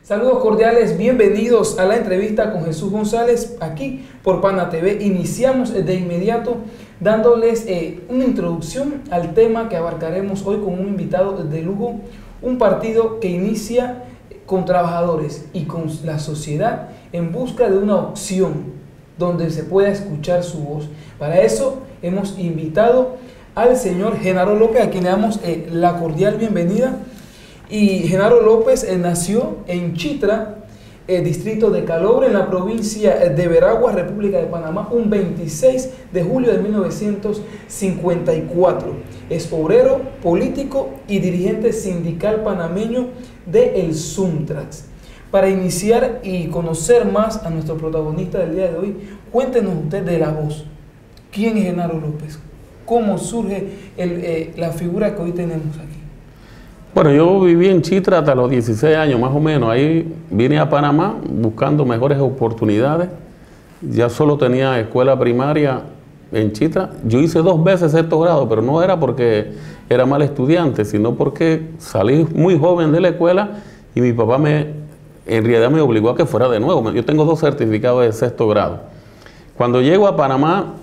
Saludos cordiales, bienvenidos a la entrevista con Jesús González aquí por Pana TV. Iniciamos de inmediato dándoles una introducción al tema que abarcaremos hoy con un invitado de lujo, un partido que inicia con trabajadores y con la sociedad en busca de una opción donde se pueda escuchar su voz. Para eso hemos invitado al señor Genaro López, a quien le damos la cordial bienvenida. Y Genaro López nació en Chitra, distrito de Calobre, en la provincia de Veraguas, República de Panamá, un 26 de julio de 1954. Es obrero, político y dirigente sindical panameño de El Suntrax. Para iniciar y conocer más a nuestro protagonista del día de hoy, cuéntenos usted de la voz. ¿Quién es Genaro López? ¿Cómo surge la figura que hoy tenemos aquí? Bueno, yo viví en Chitra hasta los 16 años más o menos. Ahí vine a Panamá buscando mejores oportunidades. Ya solo tenía escuela primaria en Chitra. Yo hice 2 veces sexto grado, pero no era porque era mal estudiante, sino porque salí muy joven de la escuela y mi papá en realidad me obligó a que fuera de nuevo. Yo tengo 2 certificados de sexto grado. Cuando llego a Panamá,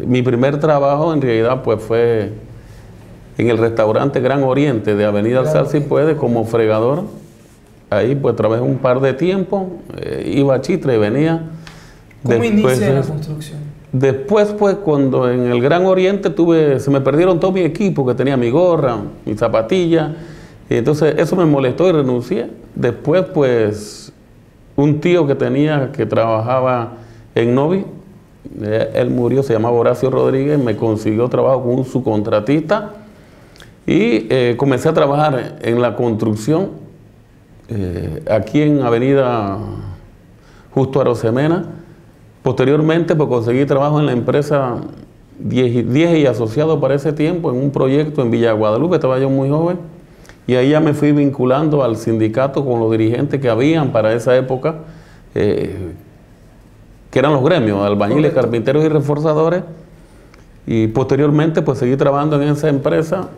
mi primer trabajo en realidad pues fue en el restaurante Gran Oriente de Avenida Alzar si puede, como fregador. Ahí pues trabajé un par de tiempo, iba a Chitra y venía. ¿Cómo inicia la construcción? Después pues cuando en el Gran Oriente se me perdieron todo mi equipo, que tenía mi gorra, mi zapatilla, y entonces eso me molestó y renuncié. Después pues un tío que trabajaba en Novi, él murió, se llamaba Horacio Rodríguez, me consiguió trabajo con un subcontratista. Y comencé a trabajar en la construcción, aquí en Avenida Justo Arosemena. Posteriormente pues, conseguí trabajo en la empresa 10 y Asociados para ese tiempo, en un proyecto en Villa Guadalupe, estaba yo muy joven. Y ahí ya me fui vinculando al sindicato con los dirigentes que habían para esa época, que eran los gremios, albañiles, carpinteros y reforzadores. Y posteriormente pues seguí trabajando en esa empresa.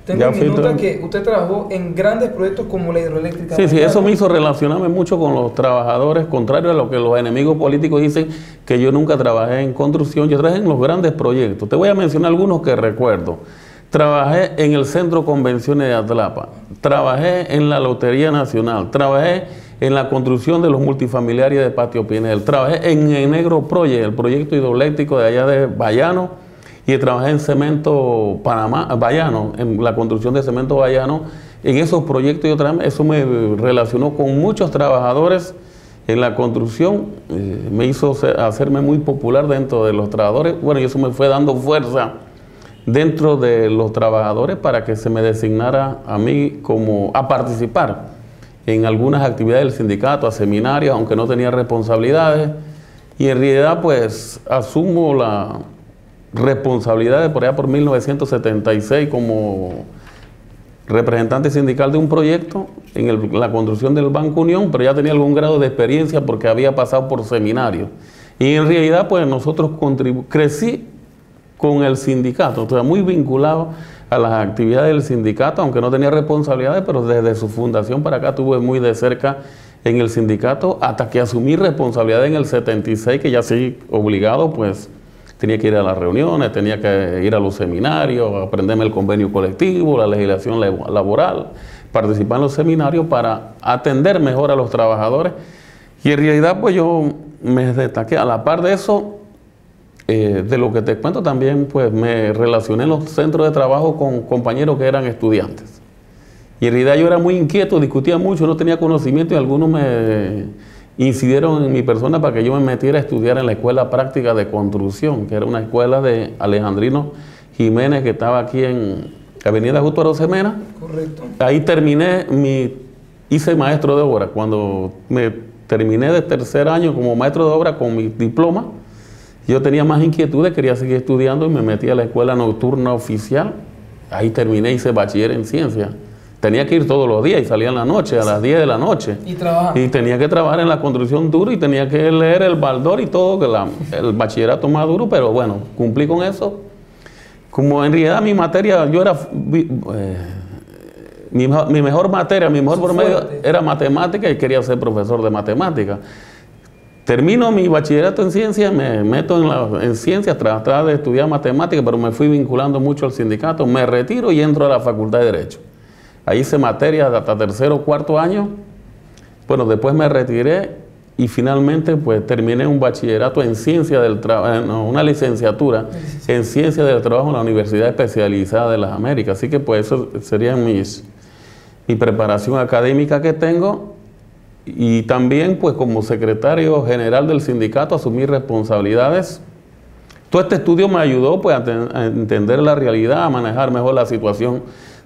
Tengo en mi nota que usted trabajó en grandes proyectos como la hidroeléctrica. Sí, eso me hizo relacionarme mucho con los trabajadores, contrario a lo que los enemigos políticos dicen, que yo nunca trabajé en construcción, yo trabajé en los grandes proyectos. Te voy a mencionar algunos que recuerdo. Trabajé en el Centro Convenciones de Atlapa, trabajé en la Lotería Nacional, trabajé en la construcción de los multifamiliares de Patio Pinel, trabajé en el Negro Project, el proyecto hidroeléctrico de allá de Bayano, y trabajé en Cemento Panamá, Bayano, en la construcción de Cemento Bayano. En esos proyectos eso me relacionó con muchos trabajadores en la construcción, me hizo hacerme muy popular dentro de los trabajadores. Bueno, y eso me fue dando fuerza dentro de los trabajadores para que se me designara a mí a participar en algunas actividades del sindicato, a seminarios, aunque no tenía responsabilidades. Y en realidad pues asumo la responsabilidad de por allá por 1976 como representante sindical de un proyecto en la construcción del Banco Unión, pero ya tenía algún grado de experiencia porque había pasado por seminarios. Y en realidad pues nosotros crecí con el sindicato, o sea, muy vinculado a las actividades del sindicato, aunque no tenía responsabilidades, pero desde su fundación para acá estuve muy de cerca en el sindicato hasta que asumí responsabilidad en el 76, que ya sí obligado pues tenía que ir a las reuniones, tenía que ir a los seminarios, aprenderme el convenio colectivo, la legislación laboral, participar en los seminarios para atender mejor a los trabajadores. Y en realidad pues yo me destaqué. A la par de eso, de lo que te cuento también, pues me relacioné en los centros de trabajo con compañeros que eran estudiantes. Y en realidad yo era muy inquieto, discutía mucho, no tenía conocimiento y algunos me incidieron en mi persona para que yo me metiera a estudiar en la Escuela Práctica de Construcción, que era una escuela de Alejandrino Jiménez que estaba aquí en Avenida Justo Arosemena. Correcto. Ahí hice maestro de obra. Cuando me terminé de tercer año como maestro de obra con mi diploma, yo tenía más inquietudes, quería seguir estudiando y me metí a la escuela nocturna oficial. Ahí terminé, hice bachiller en ciencia. Tenía que ir todos los días y salía en la noche, a las 10 de la noche. Y tenía que trabajar en la construcción duro y tenía que leer el baldor y todo, que el bachillerato más duro, pero bueno, cumplí con eso. Como en realidad mi materia, yo era mi mejor materia, mi mejor promedio fuerte era matemática y quería ser profesor de matemática. Termino mi bachillerato en ciencias, me meto en ciencias, trataba de estudiar matemática, pero me fui vinculando mucho al sindicato, me retiro y entro a la Facultad de Derecho. Ahí hice materias hasta tercero o cuarto año. Bueno, después me retiré y finalmente pues terminé un bachillerato en ciencia del trabajo, una licenciatura en ciencia del trabajo en la Universidad Especializada de las Américas. Así que pues eso sería mi preparación académica que tengo. Y también, pues, como secretario general del sindicato, asumí responsabilidades. Todo este estudio me ayudó, pues, a entender la realidad, a manejar mejor la situación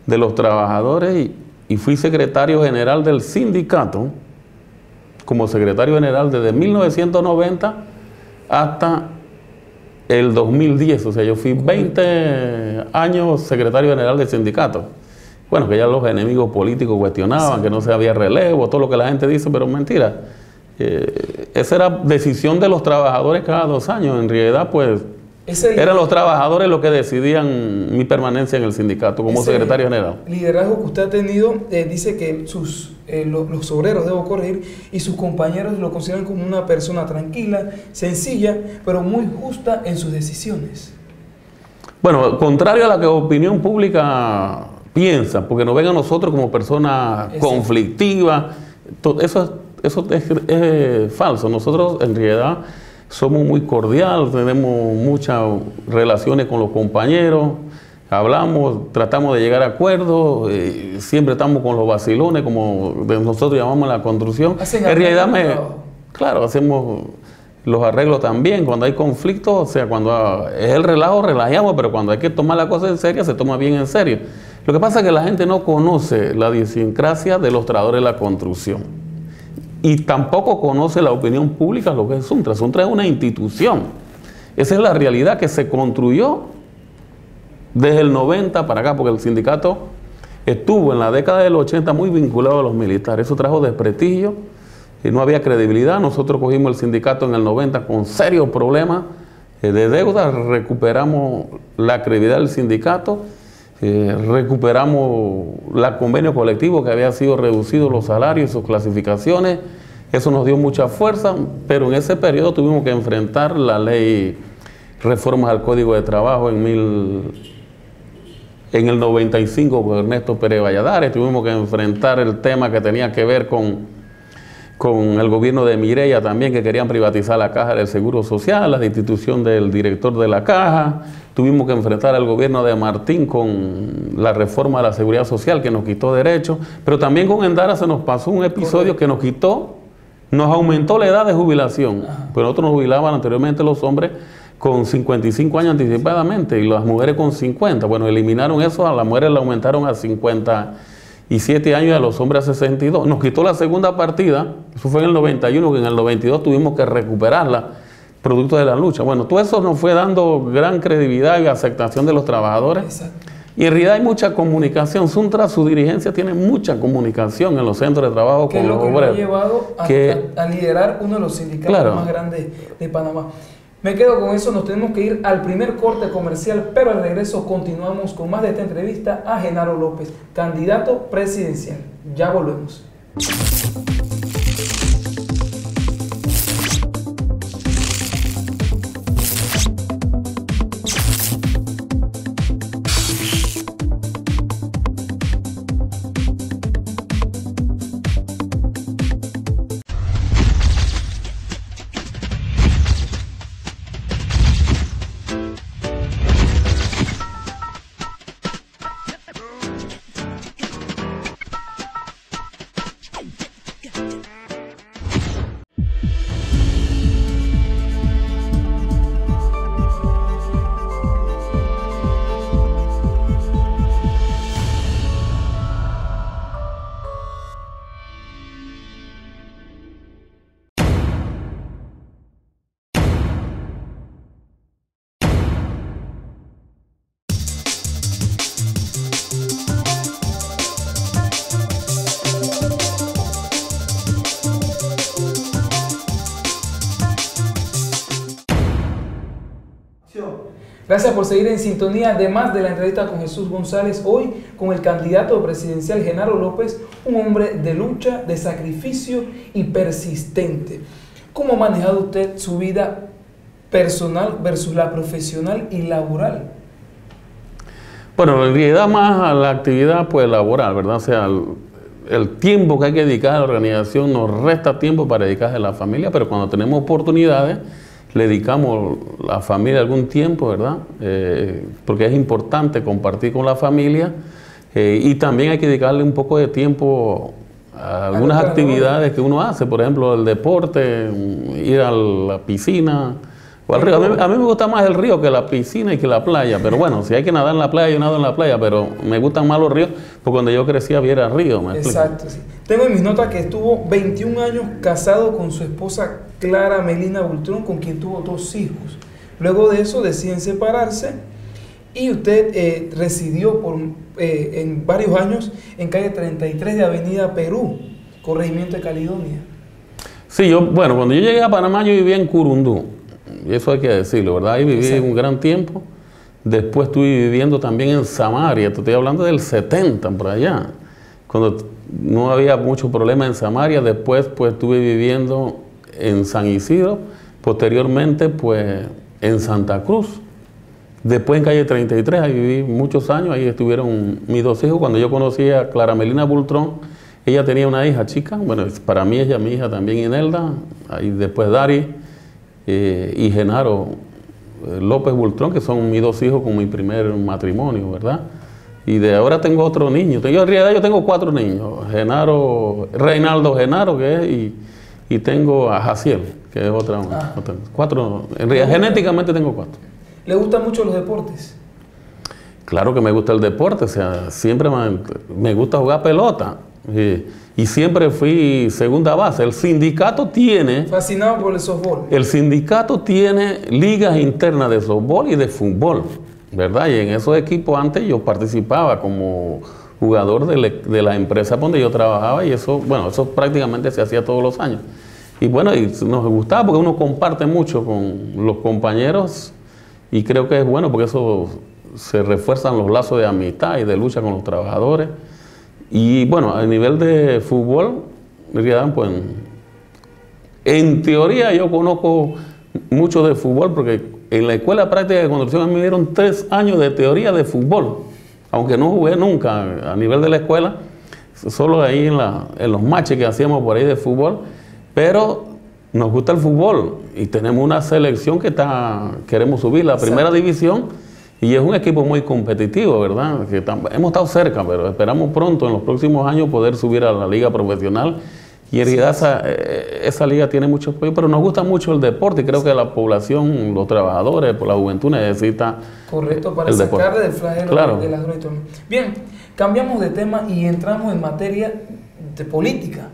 de los trabajadores y fui secretario general del sindicato, como secretario general desde 1990 hasta el 2010. O sea, yo fui 20 años secretario general del sindicato. Bueno, que ya los enemigos políticos cuestionaban, que no se había relevo, todo lo que la gente dice, pero mentira. Esa era decisión de los trabajadores cada 2 años. En realidad, pues, eran los trabajadores los que decidían mi permanencia en el sindicato como secretario general. El liderazgo que usted ha tenido dice que los obreros, debo corregir, y sus compañeros lo consideran como una persona tranquila, sencilla, pero muy justa en sus decisiones. Bueno, contrario a la que opinión pública piensa, porque nos ven a nosotros como personas conflictivas. Eso es falso. Nosotros en realidad somos muy cordiales, tenemos muchas relaciones con los compañeros, hablamos, tratamos de llegar a acuerdos, siempre estamos con los vacilones, como nosotros llamamos la construcción. En realidad, claro, hacemos los arreglos también, cuando hay conflictos, o sea, cuando es el relajo, relajamos, pero cuando hay que tomar la cosa en serio, se toma bien en serio. Lo que pasa es que la gente no conoce la idiosincrasia de los trabajadores de la construcción y tampoco conoce la opinión pública lo que es Suntra. Suntra es una institución. Esa es la realidad que se construyó desde el 90 para acá, porque el sindicato estuvo en la década del 80 muy vinculado a los militares. Eso trajo desprestigio y no había credibilidad. Nosotros cogimos el sindicato en el 90 con serios problemas de deuda, recuperamos la credibilidad del sindicato. Recuperamos el convenio colectivo que había sido reducido los salarios y sus clasificaciones. Eso nos dio mucha fuerza, pero en ese periodo tuvimos que enfrentar la ley reformas al Código de Trabajo en el 95 con Ernesto Pérez Valladares. Tuvimos que enfrentar el tema que tenía que ver con el gobierno de Mireya también, que querían privatizar la Caja del Seguro Social, la destitución del director de la Caja. Tuvimos que enfrentar al gobierno de Martín con la reforma de la Seguridad Social, que nos quitó derechos, pero también con Endara se nos pasó un episodio que nos aumentó la edad de jubilación. Pues nosotros nos jubilaban anteriormente los hombres con 55 años anticipadamente y las mujeres con 50. Bueno, eliminaron eso, a las mujeres la aumentaron a 57 años y a los hombres a 62. Nos quitó la segunda partida, eso fue en el 91, que en el 92 tuvimos que recuperarla, producto de la lucha. Bueno, todo eso nos fue dando gran credibilidad y aceptación de los trabajadores. Exacto. Y en realidad hay mucha comunicación. Suntra, su dirigencia tiene mucha comunicación en los centros de trabajo con los obreros. Que lo ha llevado a liderar uno de los sindicatos más grandes de Panamá. Me quedo con eso, nos tenemos que ir al primer corte comercial, pero al regreso continuamos con más de esta entrevista a Genaro López, candidato presidencial. Ya volvemos. Gracias por seguir en sintonía, además de la entrevista con Jesús González, hoy con el candidato presidencial Genaro López, un hombre de lucha, de sacrificio y persistente. ¿Cómo ha manejado usted su vida personal versus la profesional y laboral? Bueno, en realidad más a la actividad pues laboral, ¿verdad? O sea, el tiempo que hay que dedicar a la organización nos resta tiempo para dedicarse a la familia, pero cuando tenemos oportunidades le dedicamos a la familia algún tiempo, ¿verdad? Porque es importante compartir con la familia y también hay que dedicarle un poco de tiempo a algunas actividades que uno hace, por ejemplo, el deporte, ir a la piscina o al río. A mí me gusta más el río que la piscina y que la playa, pero bueno, si hay que nadar en la playa, yo nado en la playa, pero me gustan más los ríos, porque cuando yo crecía había río. Exacto, sí. Tengo en mis notas que estuvo 21 años casado con su esposa Clara Melina Bultrón, con quien tuvo 2 hijos. Luego de eso deciden separarse y usted residió en varios años en calle 33 de Avenida Perú, corregimiento de Caledonia. Sí, bueno, cuando yo llegué a Panamá yo vivía en Curundú, y eso hay que decirlo, ¿verdad? Ahí viví un gran tiempo. Después estuve viviendo también en Samaria, te estoy hablando del 70 por allá, cuando no había mucho problema en Samaria. Después pues estuve viviendo en San Isidro, posteriormente pues en Santa Cruz, después en calle 33, ahí viví muchos años, ahí estuvieron mis 2 hijos. Cuando yo conocí a Clara Melina Bultrón, ella tenía una hija chica, bueno, para mí ella, mi hija también Inelda, ahí después Dari y Genaro López Bultrón, que son mis 2 hijos con mi primer matrimonio, ¿verdad? Y de ahora tengo otro niño. En realidad yo tengo 4 niños. Reinaldo Genaro, que es, y tengo a Jaciel, que es otra. 4, en realidad genéticamente tengo 4. ¿Le gustan mucho los deportes? Claro que me gusta el deporte, o sea, siempre me gusta jugar pelota. Y siempre fui segunda base. El sindicato tiene... Fascinado por el softball. El sindicato tiene ligas internas de softball y de fútbol, ¿verdad? Y en esos equipos antes yo participaba como jugador de la empresa donde yo trabajaba, y eso, bueno, eso prácticamente se hacía todos los años. Y bueno, y nos gustaba porque uno comparte mucho con los compañeros, y creo que es bueno porque eso se refuerzan los lazos de amistad y de lucha con los trabajadores. Y bueno, a nivel de fútbol, pues, en teoría yo conozco mucho de fútbol, porque en la Escuela Práctica de Construcción a mí me dieron 3 años de teoría de fútbol, aunque no jugué nunca a nivel de la escuela, solo ahí en los matches que hacíamos por ahí de fútbol, pero nos gusta el fútbol y tenemos una selección que queremos subir la primera división. Y es un equipo muy competitivo, ¿verdad? Que hemos estado cerca, pero esperamos pronto, en los próximos años, poder subir a la liga profesional. Y en realidad esa liga tiene mucho apoyo, pero nos gusta mucho el deporte, y creo que la población, los trabajadores, la juventud necesita correcto, para sacarle del flagelo de las drogas. Bien, cambiamos de tema y entramos en materia de política.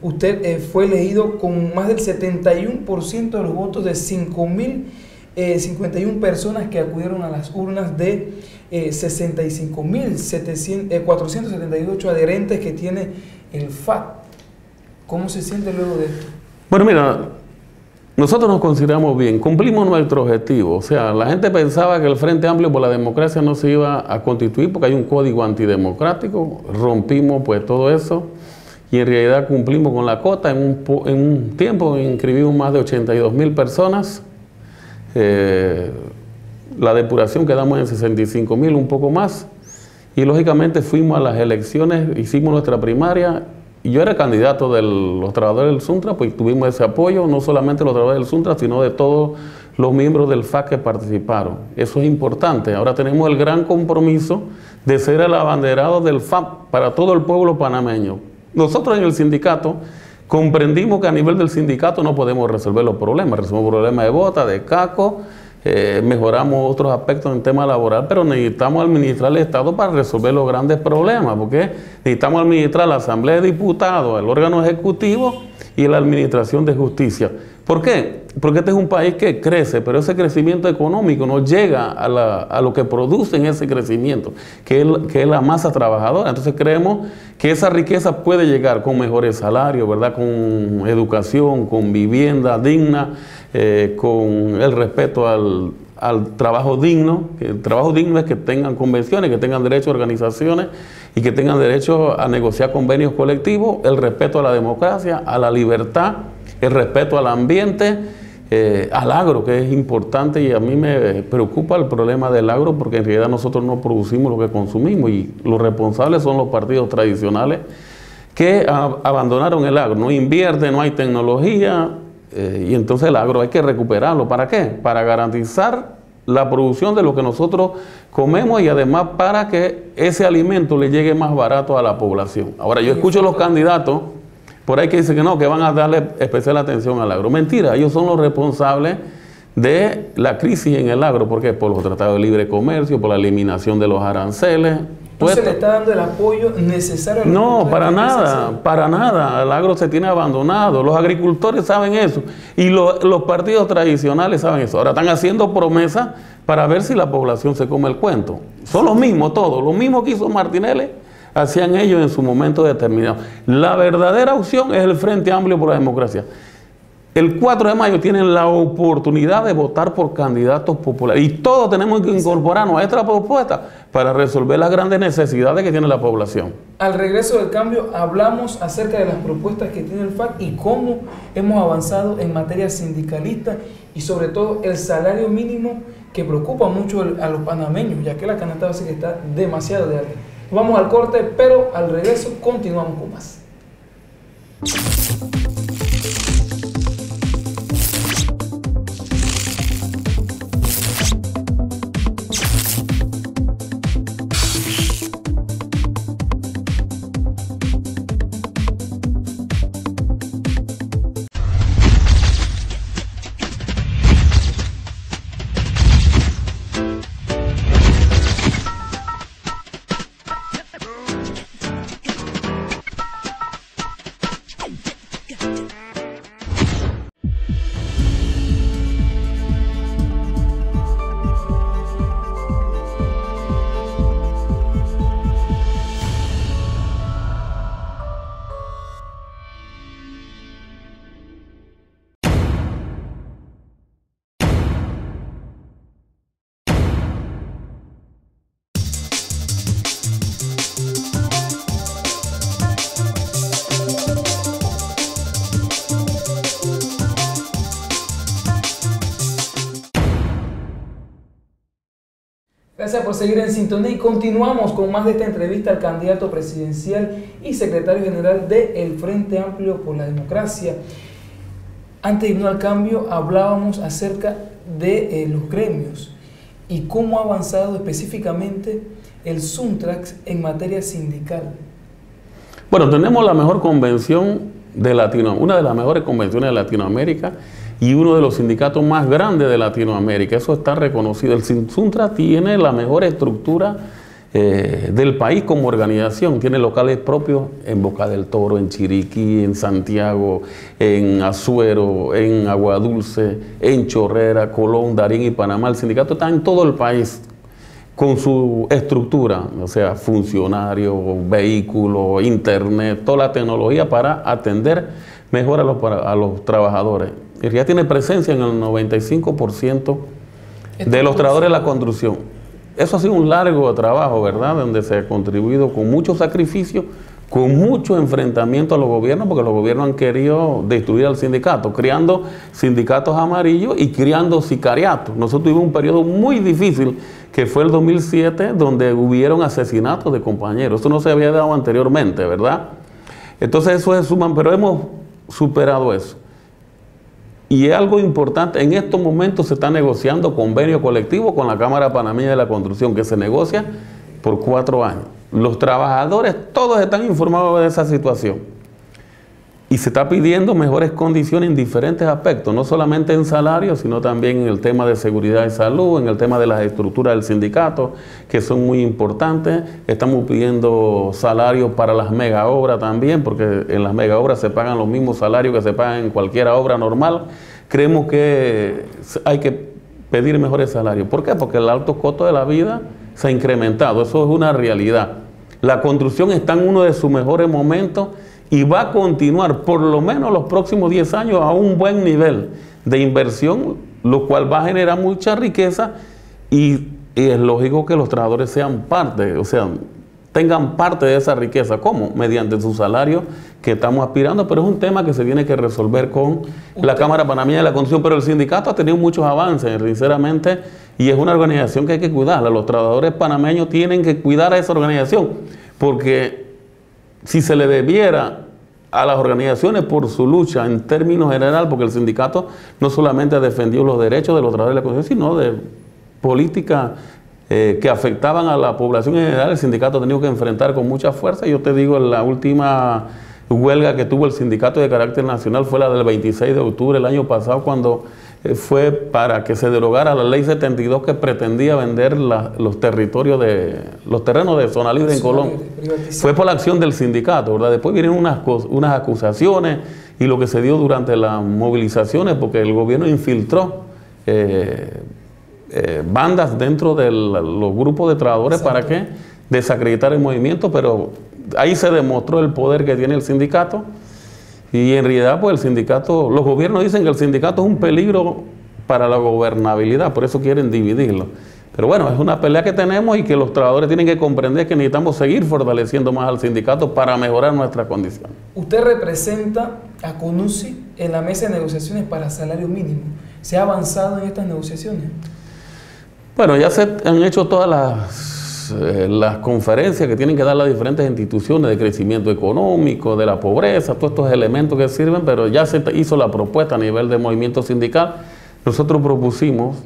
Usted fue elegido con más del 71% de los votos de 5.051 personas que acudieron a las urnas de 65.478 adherentes que tiene el FAT. ¿Cómo se siente luego de esto? Bueno, mira, nosotros nos consideramos bien, cumplimos nuestro objetivo. O sea, la gente pensaba que el Frente Amplio por la Democracia no se iba a constituir porque hay un código antidemocrático. Rompimos pues todo eso y en realidad cumplimos con la cota. En un tiempo inscribimos más de 82.000 personas. La depuración quedamos en 65.000, un poco más, y lógicamente fuimos a las elecciones, hicimos nuestra primaria, y yo era candidato de los trabajadores del Suntra, pues tuvimos ese apoyo, no solamente los trabajadores del Suntra, sino de todos los miembros del FAC que participaron. Eso es importante. Ahora tenemos el gran compromiso de ser el abanderado del FAC para todo el pueblo panameño. Nosotros en el sindicato comprendimos que a nivel del sindicato no podemos resolver los problemas. Resolvemos problemas de bota, de caco, mejoramos otros aspectos en tema laboral, pero necesitamos administrar el Estado para resolver los grandes problemas, porque necesitamos administrar la Asamblea de Diputados, el órgano ejecutivo y la Administración de Justicia. ¿Por qué? Porque este es un país que crece, pero ese crecimiento económico no llega a lo que produce en ese crecimiento, que es la masa trabajadora. Entonces creemos que esa riqueza puede llegar con mejores salarios, ¿verdad? Con educación, con vivienda digna, con el respeto al trabajo digno, que el trabajo digno es que tengan convenciones, que tengan derecho a organizaciones y que tengan derecho a negociar convenios colectivos, el respeto a la democracia, a la libertad, el respeto al ambiente, al agro, que es importante, y a mí me preocupa el problema del agro porque en realidad nosotros no producimos lo que consumimos y los responsables son los partidos tradicionales que abandonaron el agro, no invierten, no hay tecnología, y entonces el agro hay que recuperarlo. ¿Para qué? Para garantizar la producción de lo que nosotros comemos y además para que ese alimento le llegue más barato a la población. Ahora, yo escucho a los candidatos por ahí que dicen que no, que van a darle especial atención al agro. Mentira, ellos son los responsables de la crisis en el agro. ¿Por qué? Por los tratados de libre comercio, por la eliminación de los aranceles. ¿No se le está dando el apoyo necesario? No, para nada, para nada. El agro se tiene abandonado. Los agricultores saben eso y los partidos tradicionales saben eso. Ahora están haciendo promesas para ver si la población se come el cuento. Son los mismos todos, lo mismo que hizo Martinelli, hacían ellos en su momento determinado. La verdadera opción es el Frente Amplio por la Democracia. El 4 de mayo tienen la oportunidad de votar por candidatos populares y todos tenemos que incorporarnos a esta propuesta para resolver las grandes necesidades que tiene la población. Al regreso del cambio hablamos acerca de las propuestas que tiene el FAC y cómo hemos avanzado en materia sindicalista y sobre todo el salario mínimo que preocupa mucho a los panameños, ya que la canasta básica está demasiado de alta. Vamos al corte, pero al regreso continuamos con más. Gracias por seguir en sintonía y continuamos con más de esta entrevista al candidato presidencial y secretario general del Frente Amplio por la Democracia. Antes de irnos al cambio hablábamos acerca de los gremios y cómo ha avanzado específicamente el Suntrax en materia sindical. Bueno, tenemos la mejor convención de Latinoamérica, una de las mejores convenciones de Latinoamérica y uno de los sindicatos más grandes de Latinoamérica. Eso está reconocido. El Suntrax tiene la mejor estructura del país como organización. Tiene locales propios en Boca del Toro, en Chiriquí, en Santiago, en Azuero, en Aguadulce, en Chorrera, Colón, Darién y Panamá. El sindicato está en todo el país con su estructura, o sea, funcionarios, vehículos, internet, toda la tecnología para atender mejor a los trabajadores. Ya tiene presencia en el 95% de los trabajadores de la construcción. Eso ha sido un largo trabajo, ¿verdad? Donde se ha contribuido con mucho sacrificio, con mucho enfrentamiento a los gobiernos, porque los gobiernos han querido destruir al sindicato, creando sindicatos amarillos y creando sicariatos. Nosotros tuvimos un periodo muy difícil, que fue el 2007, donde hubieron asesinatos de compañeros. Eso no se había dado anteriormente, ¿verdad? Entonces eso es sumamente, pero hemos superado eso. Y es algo importante, en estos momentos se está negociando convenio colectivo con la Cámara Panameña de la Construcción, que se negocia por 4 años. Los trabajadores todos están informados de esa situación. Y se está pidiendo mejores condiciones en diferentes aspectos, no solamente en salario, sino también en el tema de seguridad y salud, en el tema de las estructuras del sindicato, que son muy importantes. Estamos pidiendo salarios para las mega obras también, porque en las mega obras se pagan los mismos salarios que se pagan en cualquier obra normal. Creemos que hay que pedir mejores salarios. ¿Por qué? Porque el alto costo de la vida se ha incrementado, eso es una realidad. La construcción está en uno de sus mejores momentos y va a continuar por lo menos los próximos 10 años a un buen nivel de inversión lo cual va a generar mucha riqueza y es lógico que los trabajadores sean parte, o sea, tengan parte de esa riqueza. ¿Cómo? Mediante su salario que estamos aspirando, pero es un tema que se tiene que resolver con la Cámara Panameña de la Construcción, pero el sindicato ha tenido muchos avances, sinceramente, y es una organización que hay que cuidarla. Los trabajadores panameños tienen que cuidar a esa organización, porque si se le debiera a las organizaciones por su lucha en términos general, porque el sindicato no solamente ha defendido los derechos de los trabajadores de la construcción, sino de políticas que afectaban a la población en general, el sindicato ha tenido que enfrentar con mucha fuerza. Yo te digo, la última huelga que tuvo el sindicato de carácter nacional fue la del 26 de octubre del año pasado, cuando fue para que se derogara la ley 72 que pretendía vender los terrenos de zona libre en Colón. Fue por la acción del sindicato, ¿verdad? Después vienen unas acusaciones y lo que se dio durante las movilizaciones, porque el gobierno infiltró bandas dentro de los grupos de trabajadores. Exacto. Para que desacreditar el movimiento, pero ahí se demostró el poder que tiene el sindicato. Y en realidad, pues el sindicato, los gobiernos dicen que el sindicato es un peligro para la gobernabilidad, por eso quieren dividirlo. Pero bueno, es una pelea que tenemos y que los trabajadores tienen que comprender que necesitamos seguir fortaleciendo más al sindicato para mejorar nuestras condiciones. Usted representa a CONUSI en la mesa de negociaciones para salario mínimo. ¿Se ha avanzado en estas negociaciones? Bueno, ya se han hecho todas las conferencias que tienen que dar las diferentes instituciones de crecimiento económico, de la pobreza, todos estos elementos que sirven, pero ya se hizo la propuesta a nivel de movimiento sindical. Nosotros propusimos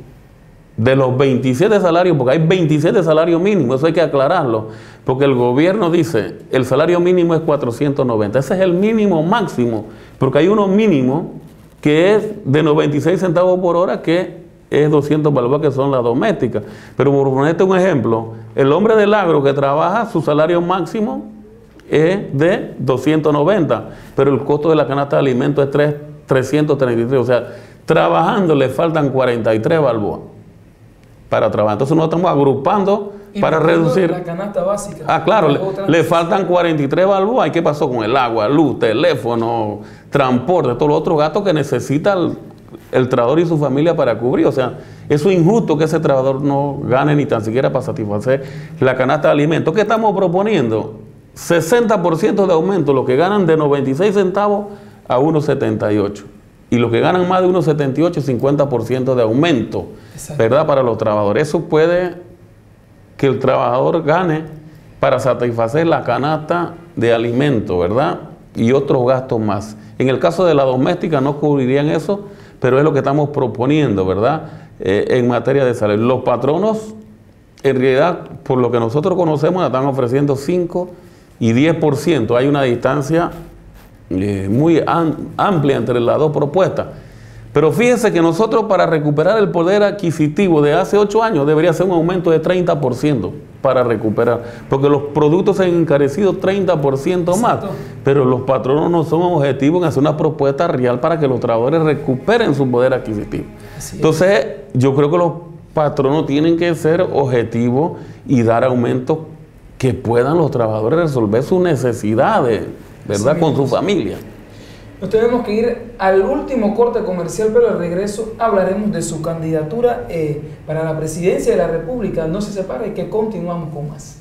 de los 27 salarios, porque hay 27 salarios mínimos, eso hay que aclararlo, porque el gobierno dice el salario mínimo es 490, ese es el mínimo máximo, porque hay uno mínimo que es de 96 centavos por hora, que es 200 balboas, que son las domésticas. Pero por ponerte un ejemplo, el hombre del agro que trabaja, su salario máximo es de 290, pero el costo de la canasta de alimentos es 333, o sea, trabajando le faltan 43 balboas para trabajar. Entonces nosotros estamos agrupando para reducir la canasta básica. Ah, claro, le faltan 43 balboas. ¿Y qué pasó con el agua, luz, teléfono, transporte, todos los otros gastos que necesita el trabajador y su familia para cubrir? O sea, eso es injusto que ese trabajador no gane ni tan siquiera para satisfacer la canasta de alimentos. ¿Qué estamos proponiendo? 60% de aumento, los que ganan de 96 centavos a 1,78. Y los que ganan más de 1,78, 50% de aumento. Exacto. ¿Verdad? Para los trabajadores. Eso puede que el trabajador gane para satisfacer la canasta de alimentos, ¿verdad? Y otros gastos más. En el caso de la doméstica no cubrirían eso, pero es lo que estamos proponiendo, ¿verdad? En materia de salario. Los patronos, en realidad, por lo que nosotros conocemos, están ofreciendo 5 y 10%. Hay una distancia muy amplia entre las dos propuestas. Pero fíjense que nosotros, para recuperar el poder adquisitivo de hace 8 años, debería ser un aumento de 30% para recuperar, porque los productos se han encarecido 30% más. Pero los patronos no son objetivos en hacer una propuesta real para que los trabajadores recuperen su poder adquisitivo. Entonces, yo creo que los patronos tienen que ser objetivos y dar aumentos que puedan los trabajadores resolver sus necesidades, ¿verdad? Con su familia. Nos tenemos que ir al último corte comercial, pero al regreso hablaremos de su candidatura para la presidencia de la República. No se separe, que continuamos con más.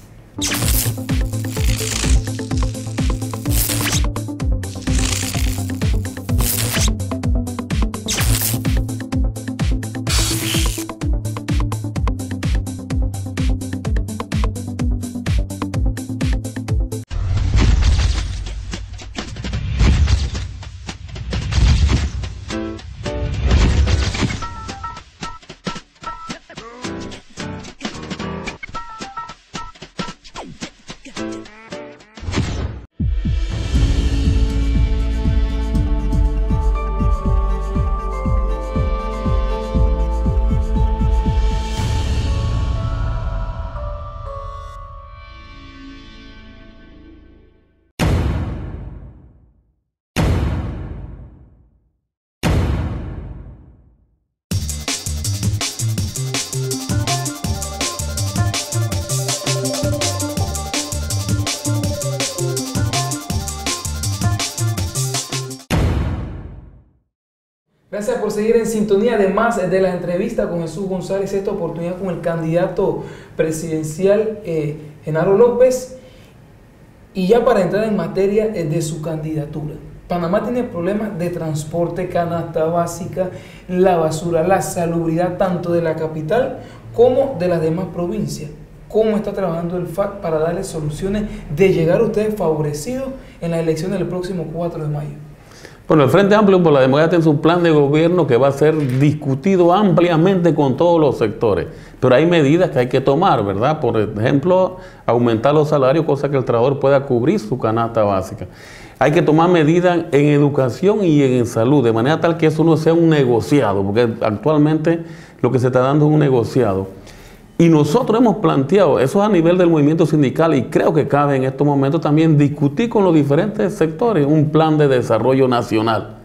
Gracias por seguir en sintonía. Además de la entrevista con Jesús González, esta oportunidad con el candidato presidencial Genaro López. Y ya para entrar en materia de su candidatura, Panamá tiene problemas de transporte, canasta básica, la basura, la salubridad tanto de la capital como de las demás provincias. ¿Cómo está trabajando el FAC para darle soluciones de llegar a ustedes favorecidos en la elección del próximo 4 de mayo? Bueno, el Frente Amplio por la Democracia tiene un plan de gobierno que va a ser discutido ampliamente con todos los sectores, pero hay medidas que hay que tomar, ¿verdad? Por ejemplo, aumentar los salarios, cosa que el trabajador pueda cubrir su canasta básica. Hay que tomar medidas en educación y en salud, de manera tal que eso no sea un negociado, porque actualmente lo que se está dando es un negociado. Y nosotros hemos planteado, eso a nivel del movimiento sindical, y creo que cabe en estos momentos también discutir con los diferentes sectores un plan de desarrollo nacional,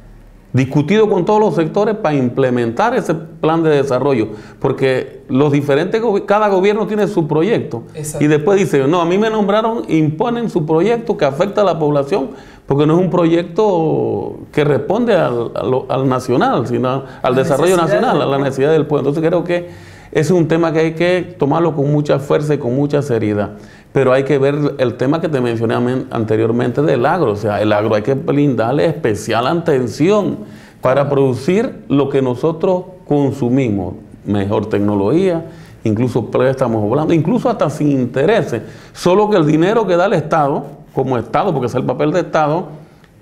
discutido con todos los sectores para implementar ese plan de desarrollo, porque los diferentes, cada gobierno tiene su proyecto. Exacto. Y después dicen, no, a mí me nombraron, imponen su proyecto que afecta a la población, porque no es un proyecto que responde al nacional, sino al desarrollo nacional, a la necesidad del pueblo. Entonces creo que ese es un tema que hay que tomarlo con mucha fuerza y con mucha seriedad. Pero hay que ver el tema que te mencioné anteriormente del agro. O sea, el agro hay que brindarle especial atención para producir lo que nosotros consumimos. Mejor tecnología, incluso préstamos blando, incluso hasta sin intereses. Solo que el dinero que da el Estado, como Estado, porque es el papel de Estado,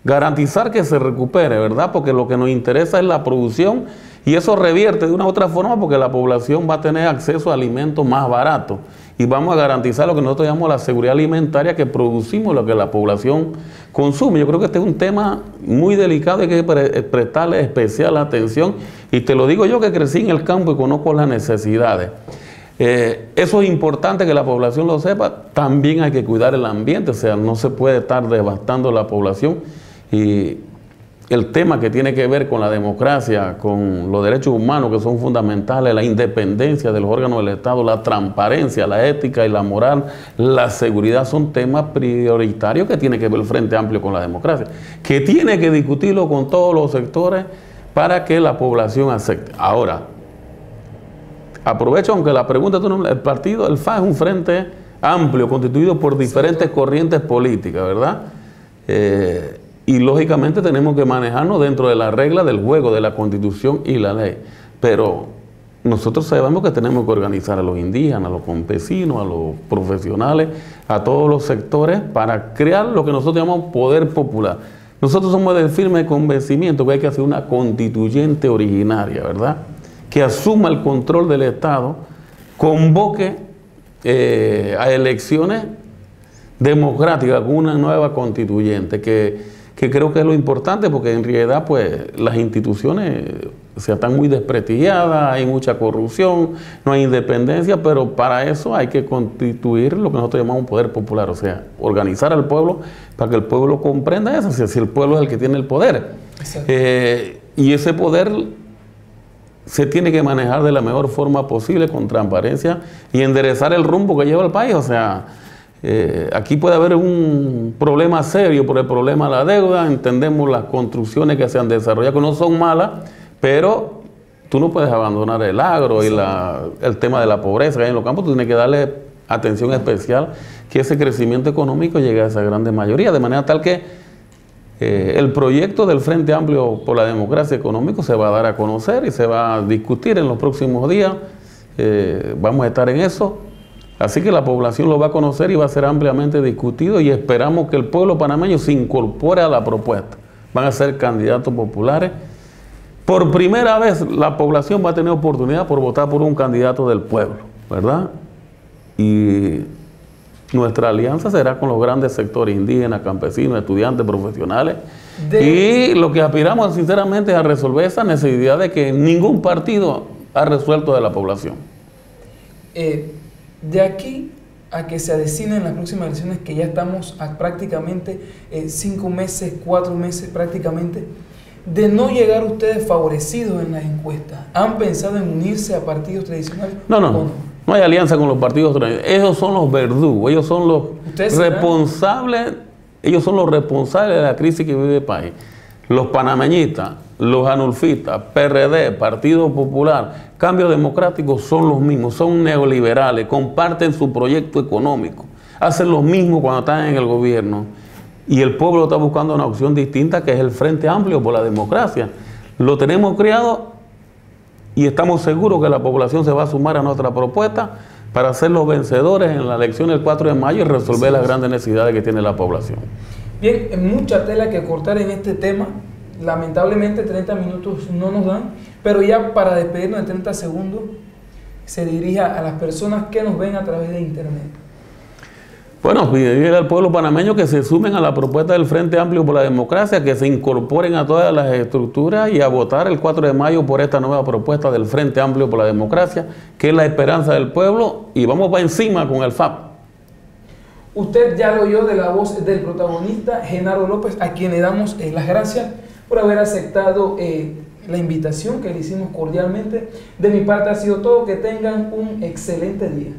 garantizar que se recupere, ¿verdad? Porque lo que nos interesa es la producción. Y eso revierte de una u otra forma porque la población va a tener acceso a alimentos más baratos y vamos a garantizar lo que nosotros llamamos la seguridad alimentaria, que producimos lo que la población consume. Yo creo que este es un tema muy delicado y hay que prestarle especial atención, y te lo digo yo que crecí en el campo y conozco las necesidades. Eso es importante que la población lo sepa. También hay que cuidar el ambiente, o sea, no se puede estar devastando la población, y el tema que tiene que ver con la democracia, con los derechos humanos que son fundamentales, la independencia de los órganos del Estado, la transparencia, la ética y la moral, la seguridad, son temas prioritarios que tiene que ver el Frente Amplio con la democracia, que tiene que discutirlo con todos los sectores para que la población acepte. Ahora, aprovecho, aunque la pregunta, el partido, el FA es un Frente Amplio constituido por diferentes corrientes políticas, ¿verdad? Y lógicamente tenemos que manejarnos dentro de las reglas del juego, de la Constitución y la ley. Pero nosotros sabemos que tenemos que organizar a los indígenas, a los campesinos, a los profesionales, a todos los sectores para crear lo que nosotros llamamos poder popular. Nosotros somos del firme convencimiento que hay que hacer una constituyente originaria, ¿verdad? Que asuma el control del Estado, convoque a elecciones democráticas con una nueva constituyente que creo que es lo importante, porque en realidad pues las instituciones están muy desprestigiadas, hay mucha corrupción, no hay independencia, pero para eso hay que constituir lo que nosotros llamamos un poder popular, o sea, organizar al pueblo para que el pueblo comprenda eso, o sea, si el pueblo es el que tiene el poder. Y ese poder se tiene que manejar de la mejor forma posible, con transparencia, y enderezar el rumbo que lleva el país, o sea, aquí puede haber un problema serio por el problema de la deuda. Entendemos las construcciones que se han desarrollado, que no son malas, pero tú no puedes abandonar el agro y el tema de la pobreza que hay en los campos. Tú tienes que darle atención especial, que ese crecimiento económico llegue a esa grande mayoría, de manera tal que el proyecto del Frente Amplio por la Democracia Económica se va a dar a conocer y se va a discutir en los próximos días. Vamos a estar en eso. Así que la población lo va a conocer y va a ser ampliamente discutido, y esperamos que el pueblo panameño se incorpore a la propuesta. Van a ser candidatos populares. Por primera vez la población va a tener oportunidad por votar por un candidato del pueblo, ¿verdad? Y nuestra alianza será con los grandes sectores indígenas, campesinos, estudiantes, profesionales. Y lo que aspiramos sinceramente es a resolver esa necesidad de que ningún partido ha resuelto de la población. De aquí a que se avecinen las próximas elecciones, que ya estamos a prácticamente 5 meses, 4 meses prácticamente, de no llegar ustedes favorecidos en las encuestas, ¿han pensado en unirse a partidos tradicionales? No hay alianza con los partidos tradicionales. Ellos son los verdugos, ellos son los responsables, de la crisis que vive el país. Los panameñistas los anulfistas, PRD, Partido Popular, Cambio Democrático son los mismos, son neoliberales, comparten su proyecto económico, hacen lo mismo cuando están en el gobierno. Y el pueblo está buscando una opción distinta, que es el Frente Amplio por la Democracia. Lo tenemos creado y estamos seguros que la población se va a sumar a nuestra propuesta para ser los vencedores en la elección del 4 de mayo y resolver las grandes necesidades que tiene la población. Bien, mucha tela que cortar en este tema. Lamentablemente 30 minutos no nos dan, pero ya para despedirnos en 30 segundos, se dirija a las personas que nos ven a través de internet. Bueno, pedirle al pueblo panameño que se sumen a la propuesta del Frente Amplio por la Democracia, que se incorporen a todas las estructuras y a votar el 4 de mayo por esta nueva propuesta del Frente Amplio por la Democracia, que es la esperanza del pueblo, y vamos para encima con el FAP. Usted ya lo oyó de la voz del protagonista, Genaro López, a quien le damos las gracias por haber aceptado la invitación que le hicimos cordialmente. De mi parte ha sido todo. Que tengan un excelente día.